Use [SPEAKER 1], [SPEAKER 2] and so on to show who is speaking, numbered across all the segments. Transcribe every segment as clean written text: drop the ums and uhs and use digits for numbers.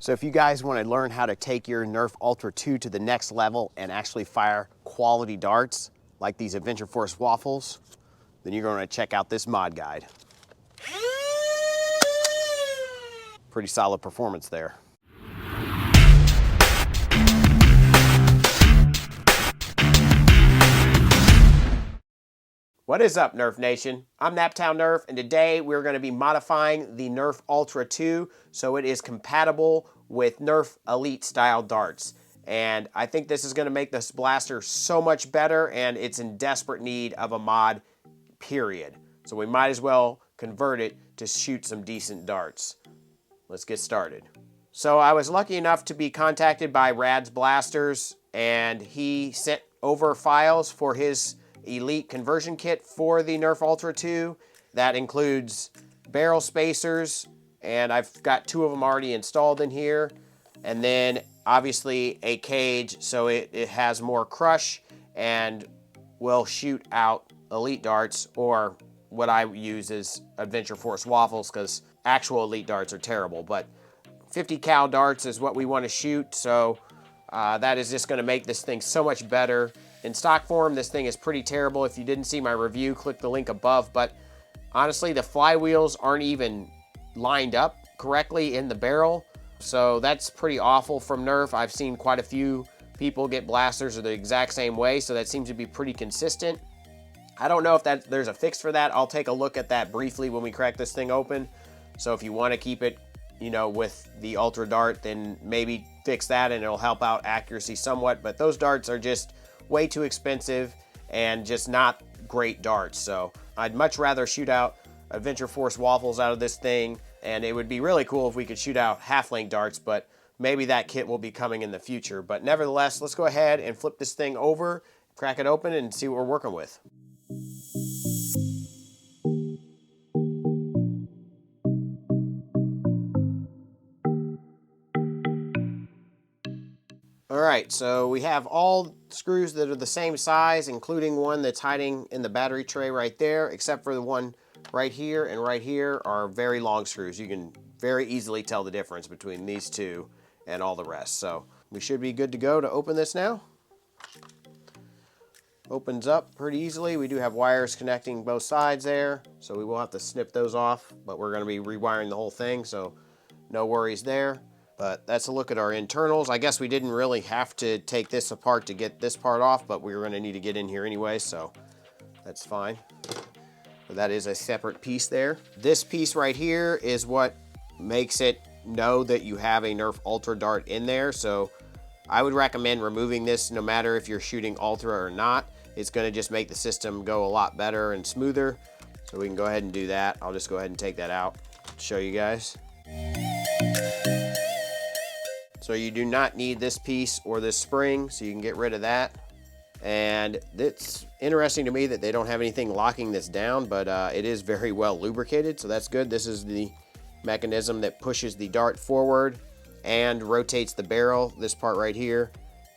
[SPEAKER 1] So if you guys want to learn how to take your Nerf Ultra 2 to the next level and actually fire quality darts like these Adventure Force waffles, then you're going to check out this mod guide. Pretty solid performance there. What is up, Nerf Nation? I'm Naptown Nerf, and today we're going to be modifying the Nerf Ultra 2 so it is compatible with Nerf Elite style darts. And I think this is going to make this blaster so much better, and it's in desperate need of a mod, period. So we might as well convert it to shoot some decent darts. Let's get started. So I was lucky enough to be contacted by Rad Blasters, and he sent over files for his Elite conversion kit for the Nerf Ultra 2. That includes barrel spacers, and I've got 2 of them already installed in here. And then obviously a cage so it has more crush and will shoot out Elite darts, or what I use is Adventure Force waffles, because actual Elite darts are terrible. But 50 cal darts is what we want to shoot, so that is just going to make this thing so much better. In stock form, this thing is pretty terrible. If you didn't see my review, click the link above. But honestly, the flywheels aren't even lined up correctly in the barrel. So that's pretty awful from Nerf. I've seen quite a few people get blasters the exact same way, so that seems to be pretty consistent. I don't know if there's a fix for that. I'll take a look at that briefly when we crack this thing open. So if you want to keep it, with the Ultra Dart, then maybe fix that and it'll help out accuracy somewhat. But those darts are just way too expensive and just not great darts. So I'd much rather shoot out Adventure Force waffles out of this thing, and it would be really cool if we could shoot out half-length darts, but maybe that kit will be coming in the future. But nevertheless, let's go ahead and flip this thing over, crack it open, and see what we're working with. Alright, so we have all screws that are the same size, including one that's hiding in the battery tray right there, except for the one right here and right here are very long screws. You can very easily tell the difference between these two and all the rest. So we should be good to go to open this now. Opens up pretty easily. We do have wires connecting both sides there, so we will have to snip those off, but we're going to be rewiring the whole thing, so no worries there. But that's a look at our internals. I guess we didn't really have to take this apart to get this part off, but we were going to need to get in here anyway, so that's fine. But that is a separate piece there. This piece right here is what makes it know that you have a Nerf Ultra Dart in there, so I would recommend removing this no matter if you're shooting Ultra or not. It's going to just make the system go a lot better and smoother, so we can go ahead and do that. I'll just go ahead and take that out to show you guys. So you do not need this piece or this spring, so you can get rid of that. And it's interesting to me that they don't have anything locking this down, but it is very well lubricated, so that's good. This is the mechanism that pushes the dart forward and rotates the barrel. This part right here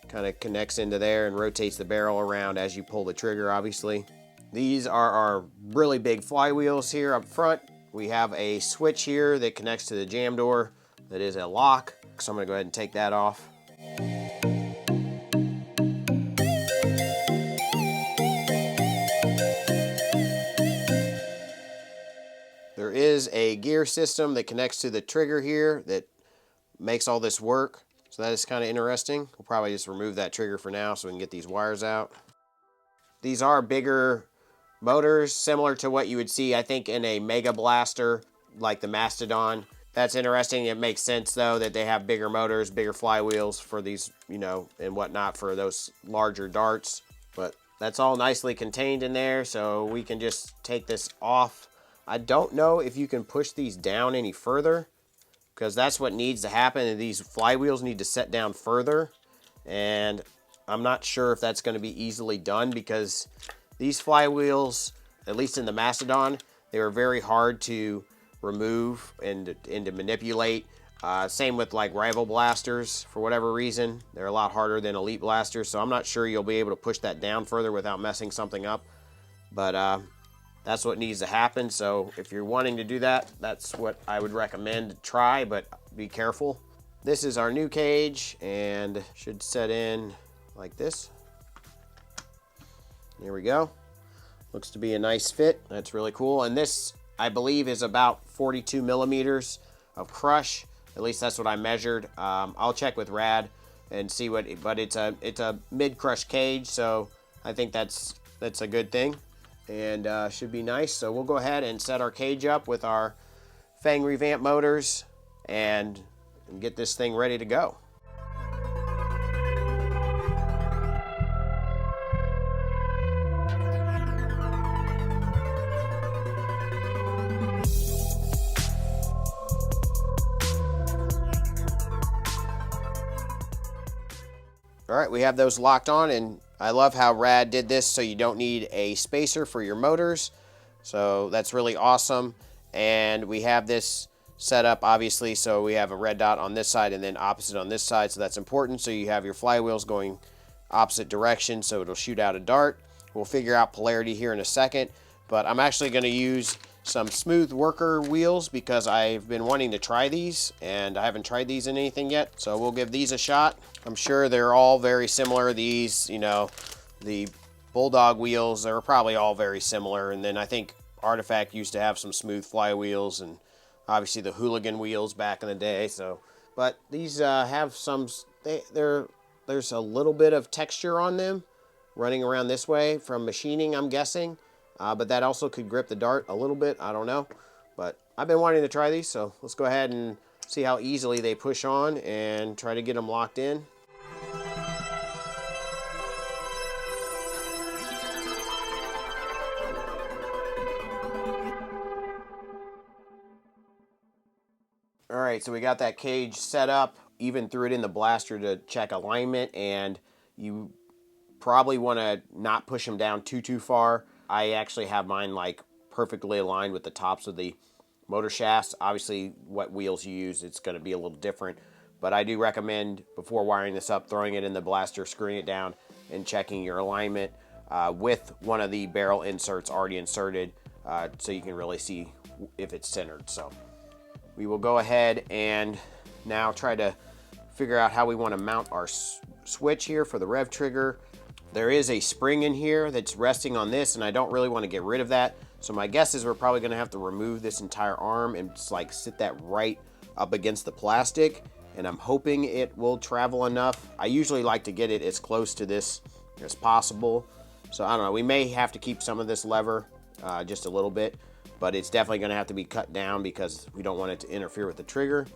[SPEAKER 1] kind of connects into there and rotates the barrel around as you pull the trigger, obviously. These are our really big flywheels here up front. We have a switch here that connects to the jam door that is a lock. So I'm going to go ahead and take that off. There is a gear system that connects to the trigger here that makes all this work. So that is kind of interesting. We'll probably just remove that trigger for now so we can get these wires out. These are bigger motors, similar to what you would see, I think, in a Mega Blaster like the Mastodon. That's interesting. It makes sense, though, that they have bigger motors, bigger flywheels for these, and whatnot for those larger darts. But that's all nicely contained in there, so we can just take this off. I don't know if you can push these down any further, because that's what needs to happen. These flywheels need to set down further, and I'm not sure if that's going to be easily done, because these flywheels, at least in the Mastodon, they were very hard to remove and to manipulate. Same with like rival blasters, for whatever reason. They're a lot harder than Elite blasters, so I'm not sure you'll be able to push that down further without messing something up. But that's what needs to happen. So if you're wanting to do that, that's what I would recommend to try, but be careful. this is our new cage and should set in like this. There we go. Looks to be a nice fit. That's really cool. And this, I believe, is about 42 millimeters of crush. At least that's what I measured. I'll check with Rad and see what, but it's a mid-crush cage, so I think that's a good thing, and should be nice. So we'll go ahead and set our cage up with our Fang revamp motors and get this thing ready to go. All right, we have those locked on, and I love how Rad did this so you don't need a spacer for your motors. So that's really awesome. And we have this set up, obviously, so we have a red dot on this side and then opposite on this side, so that's important. So you have your flywheels going opposite direction, so it'll shoot out a dart. We'll figure out polarity here in a second, but I'm actually going to use some smooth worker wheels because I've been wanting to try these, and I haven't tried these in anything yet, so we'll give these a shot. I'm sure they're all very similar. These, you know, the Bulldog wheels, they're probably all very similar, and then I think Artifact used to have some smooth flywheels, and obviously the Hooligan wheels back in the day. So, but these have some, there's a little bit of texture on them running around this way from machining, I'm guessing. But that also could grip the dart a little bit. I don't know. But I've been wanting to try these, so let's go ahead and see how easily they push on and try to get them locked in. All right, so we got that cage set up. Even threw it in the blaster to check alignment, and you probably want to not push them down too far. I actually have mine like perfectly aligned with the tops of the motor shafts. Obviously, what wheels you use, it's going to be a little different. But I do recommend, before wiring this up, throwing it in the blaster, screwing it down, and checking your alignment with one of the barrel inserts already inserted so you can really see if it's centered. So we will go ahead and now try to figure out how we want to mount our switch here for the rev trigger. There is a spring in here that's resting on this, and I don't really want to get rid of that. So my guess is we're probably going to have to remove this entire arm and just like sit that right up against the plastic. And I'm hoping it will travel enough. I usually like to get it as close to this as possible. So I don't know, we may have to keep some of this lever just a little bit, but it's definitely going to have to be cut down because we don't want it to interfere with the trigger.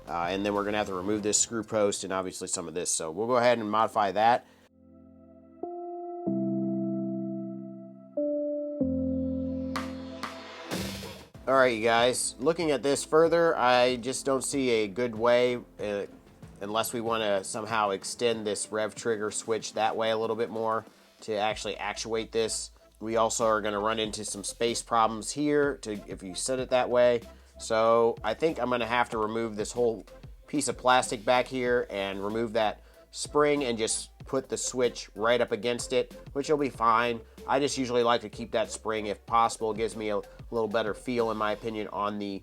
[SPEAKER 1] And then we're going to have to remove this screw post and obviously some of this. So we'll go ahead and modify that. All right, you guys, looking at this further, I just don't see a good way, unless we want to somehow extend this rev trigger switch that way a little bit more to actually actuate this. We also are going to run into some space problems here if you set it that way. So I think I'm going to have to remove this whole piece of plastic back here and remove that spring and just put the switch right up against it, which will be fine. I just usually like to keep that spring if possible. It gives me a little better feel, in my opinion, on the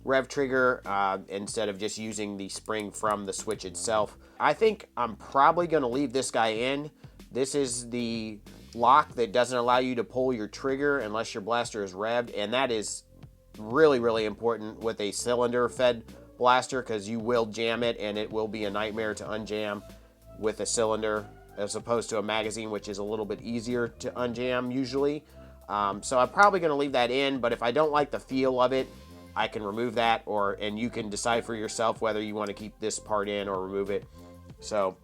[SPEAKER 1] rev trigger instead of just using the spring from the switch itself. I think I'm probably going to leave this guy in. This is the lock that doesn't allow you to pull your trigger unless your blaster is revved, and that is really important with a cylinder fed blaster because you will jam it and it will be a nightmare to unjam with a cylinder as opposed to a magazine, which is a little bit easier to unjam usually. So I'm probably going to leave that in, but if I don't like the feel of it, I can remove that, and you can decide for yourself whether you want to keep this part in or remove it. So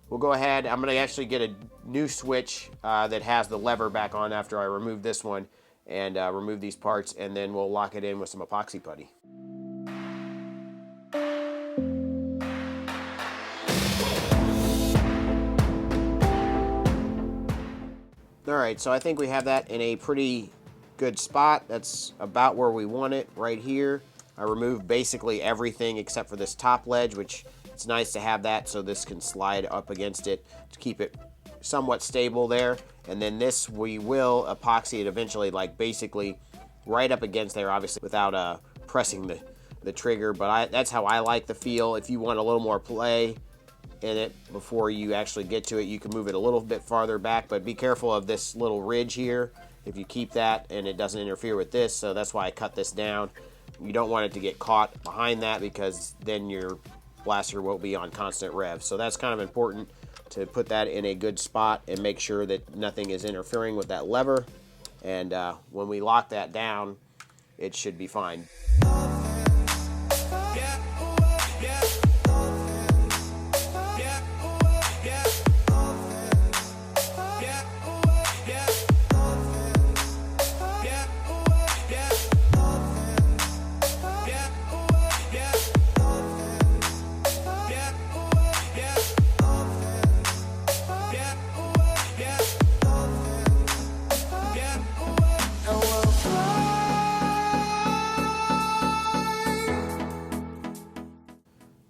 [SPEAKER 1] we'll go ahead. I'm going to actually get a new switch that has the lever back on after I remove this one and remove these parts, and then we'll lock it in with some epoxy putty. All right, so I think we have that in a pretty good spot. That's about where we want it, right here. I removed basically everything except for this top ledge, which it's nice to have that so this can slide up against it to keep it somewhat stable there. And then this, we will epoxy it eventually, like basically right up against there, obviously without pressing the trigger, but that's how I like the feel. If you want a little more play in it before you actually get to it, you can move it a little bit farther back, but be careful of this little ridge here. If you keep that and it doesn't interfere with this, so that's why I cut this down. You don't want it to get caught behind that, because then your blaster won't be on constant rev. So that's kind of important to put that in a good spot and make sure that nothing is interfering with that lever. And when we lock that down, it should be fine.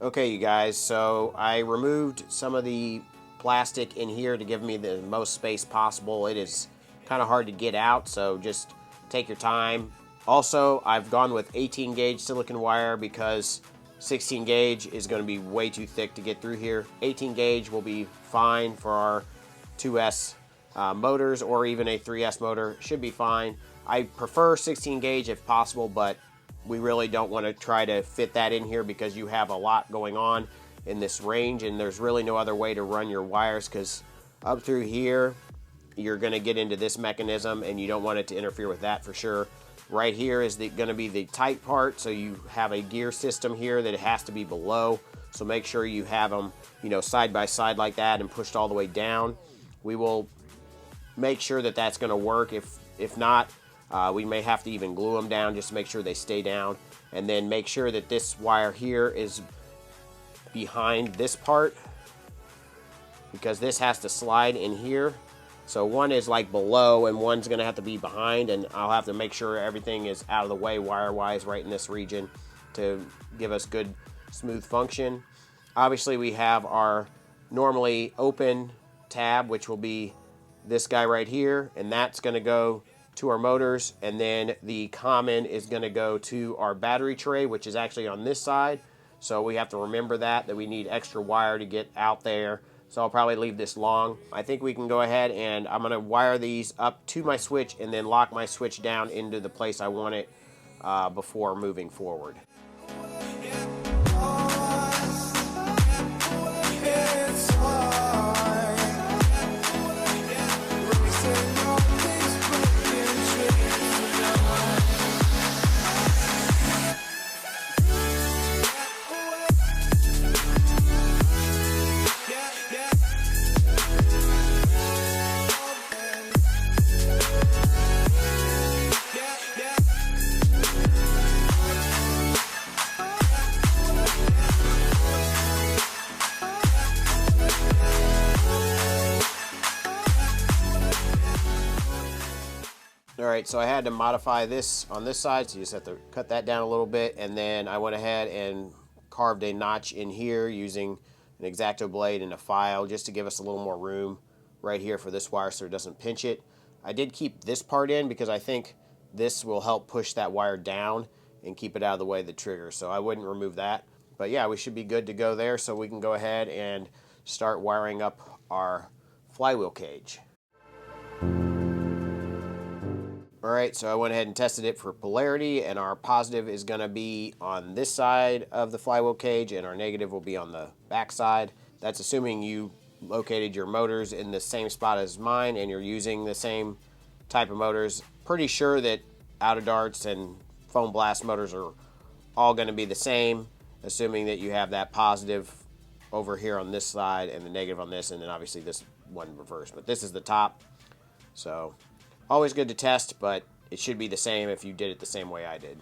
[SPEAKER 1] Okay, you guys, so I removed some of the plastic in here to give me the most space possible. It is kind of hard to get out, so just take your time. Also, I've gone with 18 gauge silicon wire because 16 gauge is going to be way too thick to get through here. 18 gauge will be fine for our 2S motors, or even a 3S motor should be fine. I prefer 16 gauge if possible, but we really don't want to try to fit that in here because you have a lot going on in this range, and there's really no other way to run your wires, because up through here you're going to get into this mechanism and you don't want it to interfere with that for sure. Right here is going to be the tight part, so you have a gear system here that it has to be below, so make sure you have them, you know, side by side like that and pushed all the way down. We will make sure that that's going to work. If not, we may have to even glue them down just to make sure they stay down. And then make sure that this wire here is behind this part, because this has to slide in here. So one is like below and one's going to have to be behind, and I'll have to make sure everything is out of the way wire-wise right in this region to give us good smooth function. Obviously we have our normally open tab, which will be this guy right here, and that's going to go to our motors, and then the common is going to go to our battery tray, which is actually on this side. So we have to remember that we need extra wire to get out there. So I'll probably leave this long. I think we can go ahead and I'm going to wire these up to my switch and then lock my switch down into the place I want it before moving forward. Alright, so I had to modify this on this side, so you just have to cut that down a little bit, and then I went ahead and carved a notch in here using an X-Acto blade and a file just to give us a little more room right here for this wire so it doesn't pinch it. I did keep this part in because I think this will help push that wire down and keep it out of the way of the trigger, so I wouldn't remove that. But yeah, we should be good to go there, so we can go ahead and start wiring up our flywheel cage. Alright, so I went ahead and tested it for polarity, and our positive is going to be on this side of the flywheel cage and our negative will be on the back side. That's assuming you located your motors in the same spot as mine and you're using the same type of motors. Pretty sure that Out of Darts and Foam Blast motors are all going to be the same, assuming that you have that positive over here on this side and the negative on this, and then obviously this one reversed. But this is the top, so always good to test, but it should be the same if you did it the same way I did.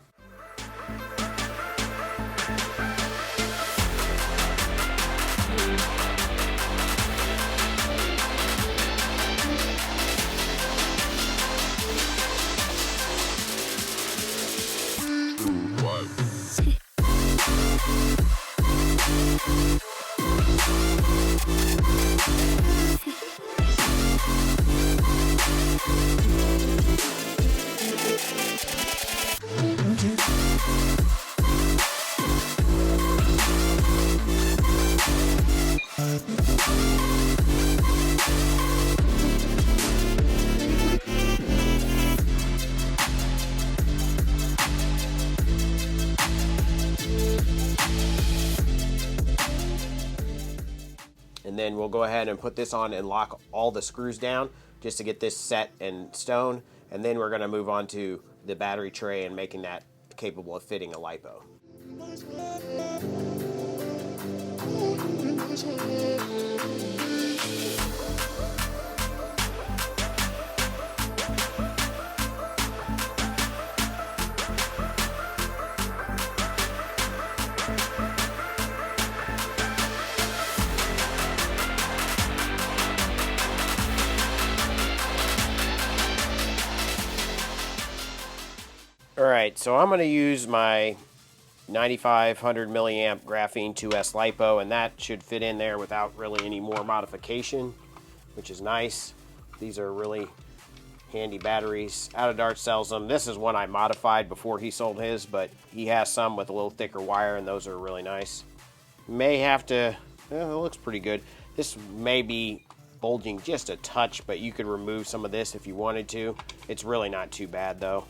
[SPEAKER 1] And then we'll go ahead and put this on and lock all the screws down just to get this set in stone. And then we're going to move on to the battery tray and making that capable of fitting a LiPo. Alright, so I'm going to use my 9500 milliamp graphene 2S LiPo, and that should fit in there without really any more modification, which is nice. These are really handy batteries. Out of Dart sells them. This is one I modified before he sold his, but he has some with a little thicker wire, and those are really nice. May have to, well, it looks pretty good. This may be bulging just a touch, but you could remove some of this if you wanted to. It's really not too bad though.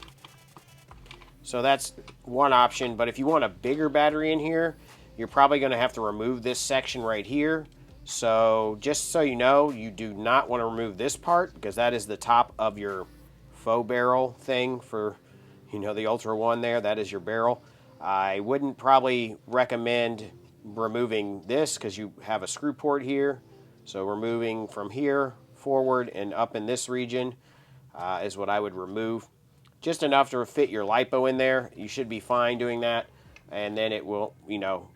[SPEAKER 1] So that's one option, but if you want a bigger battery in here, you're probably going to have to remove this section right here. So just so you know, you do not want to remove this part because that is the top of your faux barrel thing for, you know, the Ultra 1 there. That is your barrel. I wouldn't probably recommend removing this because you have a screw port here. So removing from here forward and up in this region is what I would remove. Just enough to fit your LiPo in there. You should be fine doing that. And then it will, you know,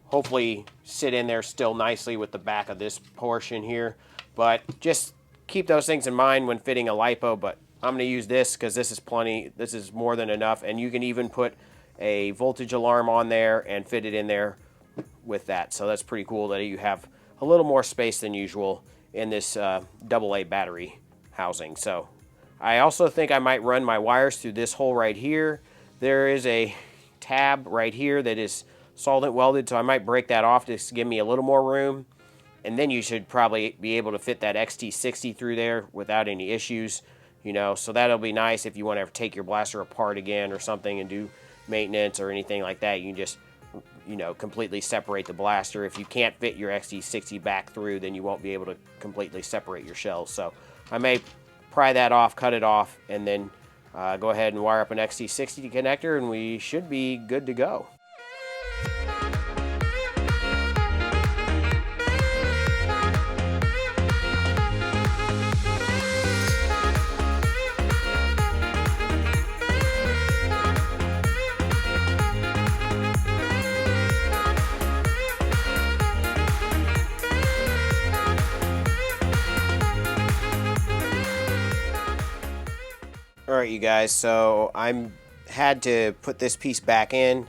[SPEAKER 1] hopefully sit in there still nicely with the back of this portion here. But just keep those things in mind when fitting a LiPo. But I'm going to use this because this is plenty. This is more than enough. And you can even put a voltage alarm on there and fit it in there with that. So that's pretty cool that you have a little more space than usual in this AA battery housing. So I also think I might run my wires through this hole right here. There is a tab right here that is solvent welded, so I might break that off just to give me a little more room. And then you should probably be able to fit that XT60 through there without any issues, you know. So that'll be nice if you want to take your blaster apart again or something and do maintenance or anything like that. You can just, you know, completely separate the blaster. If you can't fit your XT60 back through, then you won't be able to completely separate your shells. So I may pry that off, cut it off, and then go ahead and wire up an XT60 connector, and we should be good to go. Alright you guys, so I had to put this piece back in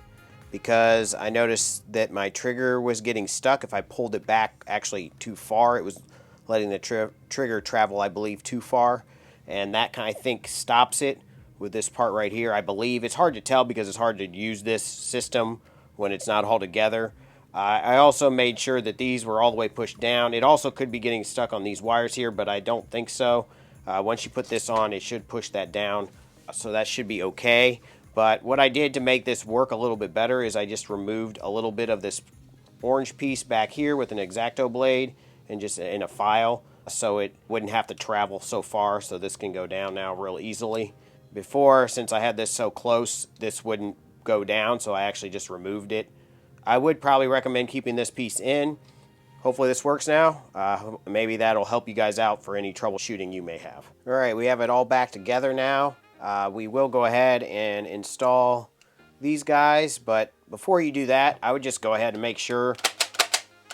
[SPEAKER 1] because I noticed that my trigger was getting stuck. If I pulled it back actually too far, it was letting the trigger travel, I believe, too far. And that kind of, I think, stops it with this part right here, I believe. It's hard to tell because it's hard to use this system when it's not all together. I also made sure that these were all the way pushed down. It also could be getting stuck on these wires here, but I don't think so. Once you put this on, it should push that down, so that should be okay. But what I did to make this work a little bit better is I just removed a little bit of this orange piece back here with an X-Acto blade and just in a file, so it wouldn't have to travel so far, so this can go down now real easily. Before, since I had this so close, this wouldn't go down, so I actually just removed it. I would probably recommend keeping this piece in. Hopefully this works now. Maybe that'll help you guys out for any troubleshooting you may have. All right, we have it all back together now. We will go ahead and install these guys, but before you do that, I would just go ahead and make sure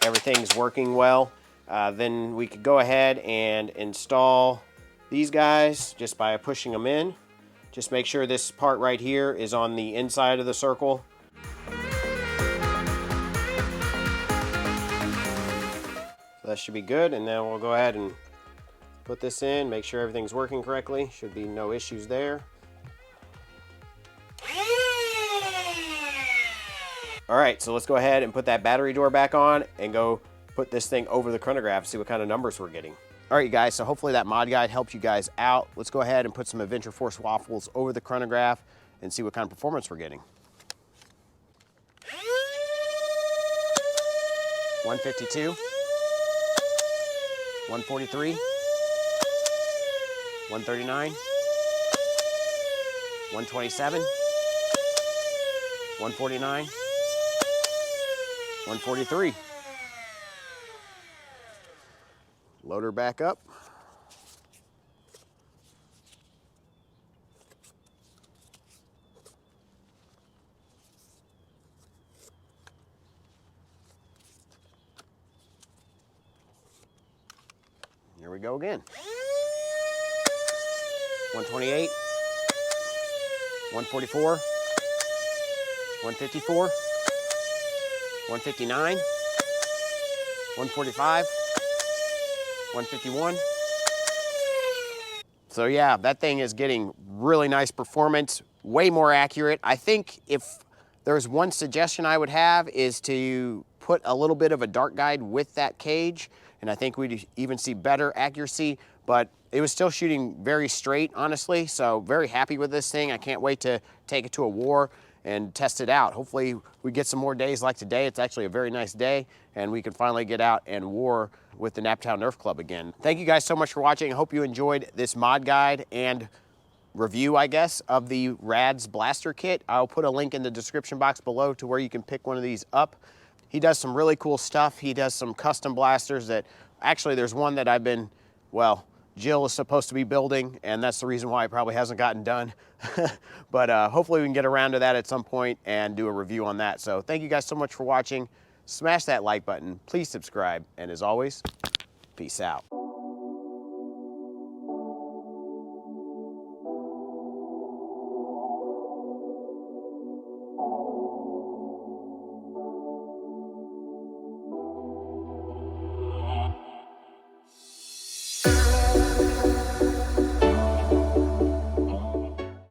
[SPEAKER 1] everything's working well. Then we could go ahead and install these guys just by pushing them in. Just make sure this part right here is on the inside of the circle. That should be good, and then we'll go ahead and put this in, make sure everything's working correctly. Should be no issues there. Alright, so let's go ahead and put that battery door back on and go put this thing over the chronograph and see what kind of numbers we're getting. All right, you guys, so hopefully that mod guide helped you guys out. Let's go ahead and put some Adventure Force waffles over the chronograph and see what kind of performance we're getting. 152, 143, 139, 127, 149, 143. Load her back up. Here we go again. 128, 144, 154, 159, 145, 151. So yeah, that thing is getting really nice performance, way more accurate. I think if there's one suggestion I would have is to put a little bit of a dart guide with that cage, and I think we'd even see better accuracy, but it was still shooting very straight, honestly, so very happy with this thing. I can't wait to take it to a war and test it out. Hopefully we get some more days like today. It's actually a very nice day, and we can finally get out and war with the Naptown Nerf Club again. Thank you guys so much for watching. I hope you enjoyed this mod guide and review, I guess, of the Rad's blaster kit. I'll put a link in the description box below to where you can pick one of these up. He does some really cool stuff. He does some custom blasters that, actually there's one that I've been, well, Jill is supposed to be building, and that's the reason why it probably hasn't gotten done. But hopefully we can get around to that at some point and do a review on that. So thank you guys so much for watching. Smash that like button, please subscribe, and as always, peace out.